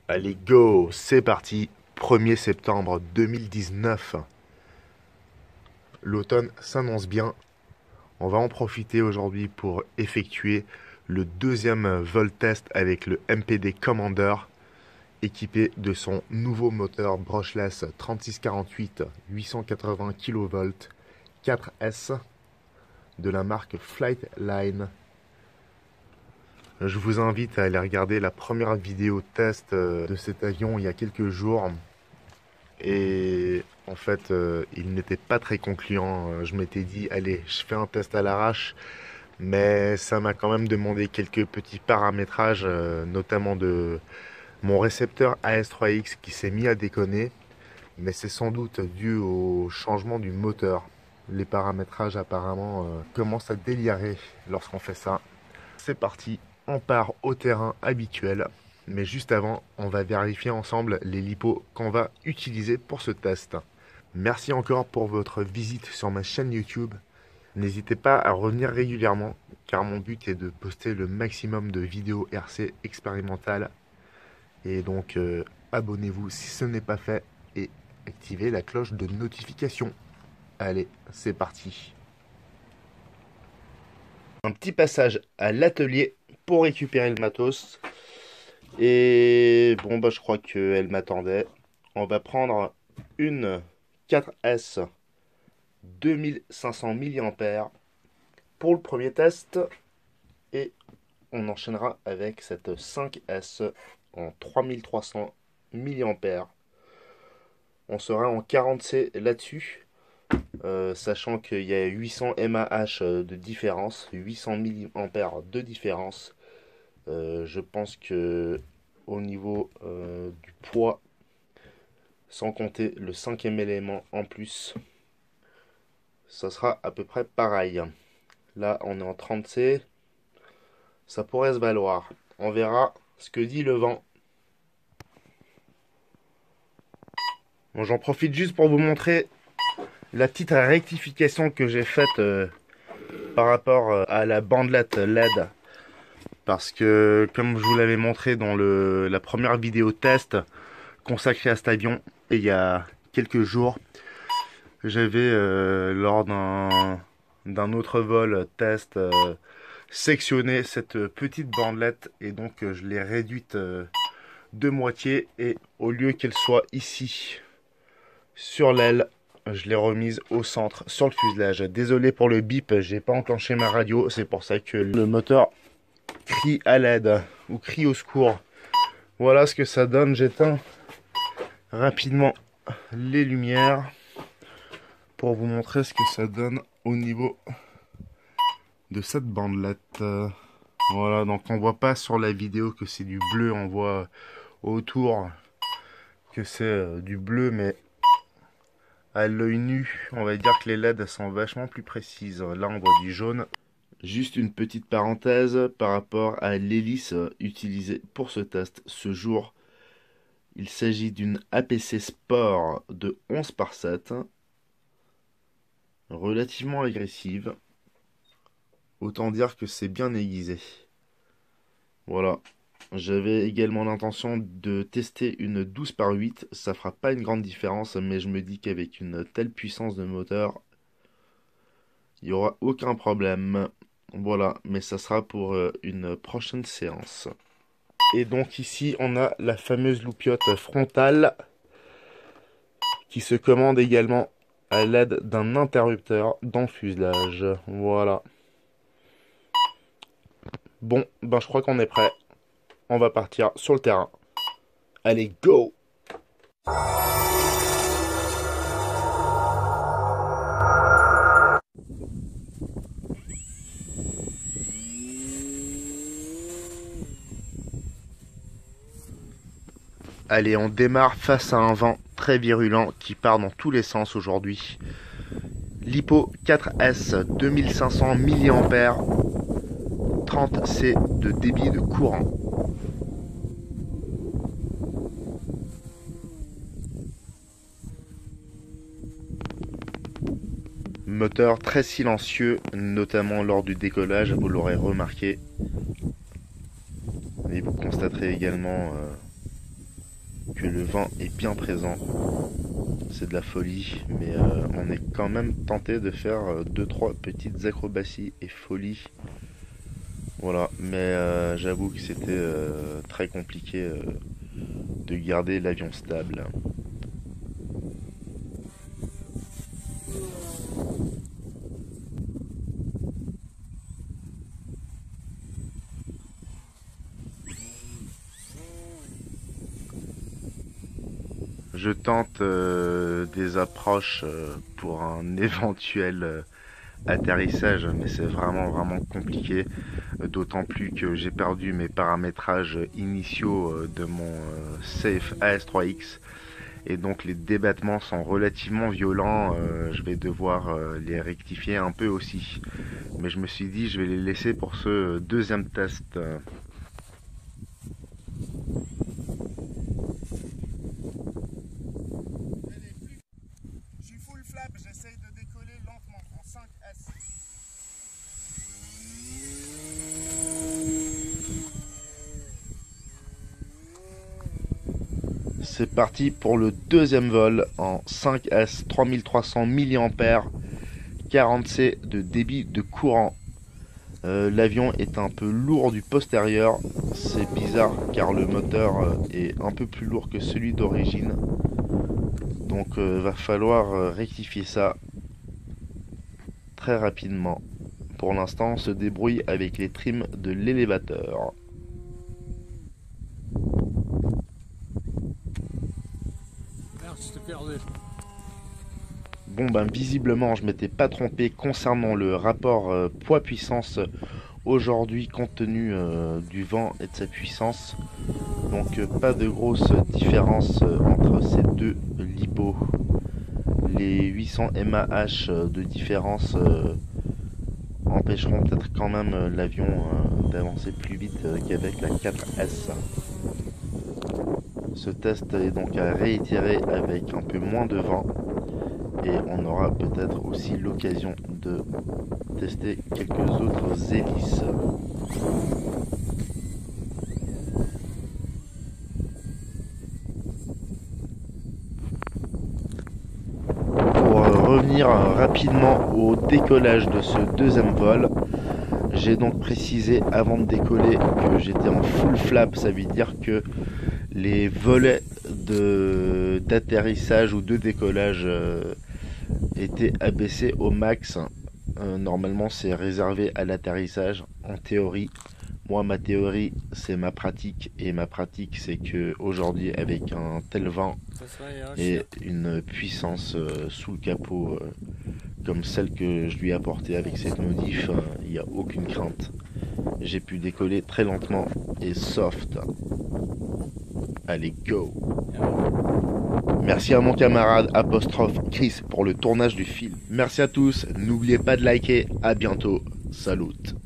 Allez, go, c'est parti. 1er septembre 2019. L'automne s'annonce bien. On va en profiter aujourd'hui pour effectuer le deuxième vol test avec le MPD Commander, équipé de son nouveau moteur brushless 3648 880 kV 4S de la marque Flightline. Je vous invite à aller regarder la première vidéo test de cet avion il y a quelques jours. Et en fait, il n'était pas très concluant. Je m'étais dit, allez, je fais un test à l'arrache. Mais ça m'a quand même demandé quelques petits paramétrages, notamment de mon récepteur AS3X qui s'est mis à déconner. Mais c'est sans doute dû au changement du moteur. Les paramétrages apparemment commencent à délirer lorsqu'on fait ça. C'est parti, on part au terrain habituel. Mais juste avant, on va vérifier ensemble les lipos qu'on va utiliser pour ce test. Merci encore pour votre visite sur ma chaîne YouTube. N'hésitez pas à revenir régulièrement, car mon but est de poster le maximum de vidéos RC expérimentales. Et donc, abonnez-vous si ce n'est pas fait et activez la cloche de notification. Allez, c'est parti. Un petit passage à l'atelier pour récupérer le matos. Et bon, bah, je crois qu'elle m'attendait. On va prendre une 4S 2500 mAh pour le premier test. Et on enchaînera avec cette 5S en 3300 mAh. On sera en 40C là-dessus. Sachant qu'il y a 800 mAh de différence, 800 mAh de différence. Je pense que au niveau du poids, sans compter le cinquième élément en plus, ça sera à peu près pareil. Là, on est en 30C. Ça pourrait se valoir. On verra ce que dit le vent. Bon, j'en profite juste pour vous montrer la petite rectification que j'ai faite par rapport à la bandelette LED. Parce que, comme je vous l'avais montré dans la première vidéo test consacrée à cet avion, il y a quelques jours, j'avais, lors d'un autre vol test, sectionné cette petite bandelette. Et donc, je l'ai réduite de moitié. Et au lieu qu'elle soit ici, sur l'aile, je l'ai remise au centre, sur le fuselage. Désolé pour le bip, j'ai pas enclenché ma radio. C'est pour ça que le moteur crie à l'aide ou crie au secours. Voilà ce que ça donne. J'éteins rapidement les lumières pour vous montrer ce que ça donne au niveau de cette bandelette. Voilà, donc on voit pas sur la vidéo que c'est du bleu, on voit autour que c'est du bleu, mais à l'œil nu, on va dire que les LED sont vachement plus précises. Là, on voit du jaune. Juste une petite parenthèse par rapport à l'hélice utilisée pour ce test ce jour. Il s'agit d'une APC Sport de 11 par 7, relativement agressive. Autant dire que c'est bien aiguisé. Voilà. J'avais également l'intention de tester une 12 par 8. Ça fera pas une grande différence, mais je me dis qu'avec une telle puissance de moteur, il n'y aura aucun problème. Voilà, mais ça sera pour une prochaine séance. Et donc ici, on a la fameuse loupiote frontale qui se commande également à l'aide d'un interrupteur dans le fuselage. Voilà. Bon, ben je crois qu'on est prêt. On va partir sur le terrain. Allez, go! Allez, on démarre face à un vent très virulent qui part dans tous les sens aujourd'hui. Lipo 4S 2500 mAh, 30C de débit de courant. Moteur très silencieux, notamment lors du décollage, vous l'aurez remarqué. Et vous constaterez également que le vent est bien présent. C'est de la folie, mais on est quand même tenté de faire 2-3 petites acrobaties et folies. Voilà, mais j'avoue que c'était très compliqué de garder l'avion stable. Je tente des approches pour un éventuel atterrissage, mais c'est vraiment compliqué, d'autant plus que j'ai perdu mes paramétrages initiaux de mon Safe AS3X, et donc les débattements sont relativement violents. Je vais devoir les rectifier un peu aussi, mais je me suis dit je vais les laisser pour ce deuxième test. Je suis full flap, j'essaye de décoller lentement en 5S. C'est parti pour le deuxième vol en 5S, 3300 mAh, 40C de débit de courant. L'avion est un peu lourd du postérieur, c'est bizarre car le moteur est un peu plus lourd que celui d'origine. Donc va falloir rectifier ça très rapidement. Pour l'instant on se débrouille avec les trims de l'élévateur. Merde, je t'ai perdu. Bon ben visiblement je m'étais pas trompé concernant le rapport poids-puissance aujourd'hui compte tenu du vent et de sa puissance. Donc pas de grosse différence entre ces deux lipos. Les 800 mAh de différence empêcheront peut-être quand même l'avion d'avancer plus vite qu'avec la 4S. Ce test est donc à réitérer avec un peu moins de vent. Et on aura peut-être aussi l'occasion de tester quelques autres hélices. Pour revenir rapidement au décollage de ce deuxième vol, j'ai donc précisé avant de décoller que j'étais en full flap. Ça veut dire que les volets d'atterrissage ou de décollage était abaissé au max. Normalement c'est réservé à l'atterrissage en théorie. Moi ma théorie c'est ma pratique, et ma pratique c'est que aujourd'hui avec un tel vent et une puissance sous le capot comme celle que je lui ai apportée avec cette modif, il n'y a aucune crainte. J'ai pu décoller très lentement et soft. Allez, go! Merci à mon camarade apostrophe Chris pour le tournage du film. Merci à tous, n'oubliez pas de liker, à bientôt, salut!